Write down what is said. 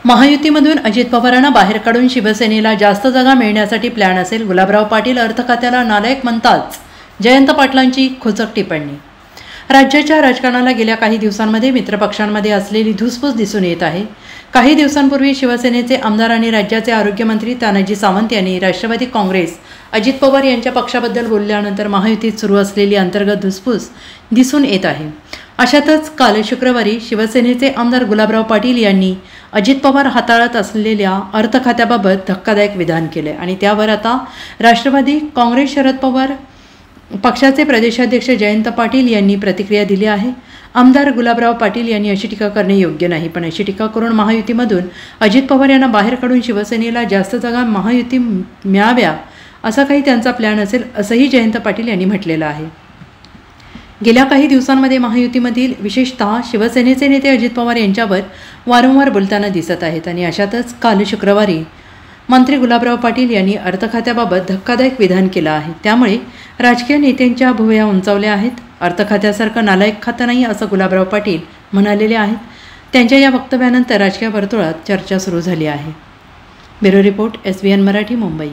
महायुतीमधून अजित पवारांना बाहेर काढून शिवसेनेला जास्त जागा मिळण्यासाठी प्लॅन असेल. गुलाबराव पाटील अर्थ खात्याला नालायक म्हणताच जयंत पाटलांची खोचक टिप्पणी. राज्याच्या राजकारणाला गेल्या काही दिवसांमध्ये मित्रपक्षांमध्ये असलेली धुसफूस दिसून येत आहे. काही दिवसांपूर्वी शिवसेनेचे आमदार आणि राज्याचे आरोग्यमंत्री तानाजी सावंत यांनी राष्ट्रवादी काँग्रेस अजित पवार यांच्या पक्षाबद्दल बोलल्यानंतर महायुतीत सुरू असलेली अंतर्गत धुसफूस दिसून येत आहे. अशातच काल शुक्रवारी शिवसेनेचे आमदार गुलाबराव पाटील यांनी अजित पवार हाताळत असलेल्या अर्थ खात्याबाबत धक्कादायक विधान केले आणि त्यावर आता राष्ट्रवादी काँग्रेस शरद पवार पक्षाचे प्रदेशाध्यक्ष जयंत पाटील यांनी प्रतिक्रिया दिली आहे. आमदार गुलाबराव पाटील यांनी अशी टीका करणे योग्य नाही, पण अशी टीका करून महायुतीमधून अजित पवार यांना बाहेर काढून शिवसेनेला जास्त जागा महायुती मिळाव्या असा काही त्यांचा प्लॅन असेल, असंही जयंत पाटील यांनी म्हटलेलं आहे. गेल्या काही दिवसांमध्ये महायुतीमधील विशेषतः शिवसेनेचे नेते अजित पवार यांच्यावर वारंवार बोलताना दिसत आहेत आणि अशातच काल शुक्रवारी मंत्री गुलाबराव पाटील यांनी अर्थ खात्याबाबत धक्कादायक विधान केलं आहे. त्यामुळे राजकीय नेत्यांच्या भुवया उंचावल्या आहेत. अर्थ खात्यासारखं नालायक खातं नाही असं गुलाबराव पाटील म्हणालेले आहेत. त्यांच्या या वक्तव्यानंतर राजकीय वर्तुळात चर्चा सुरू झाली आहे. Bureau report, SVN Marathi, Mumbai.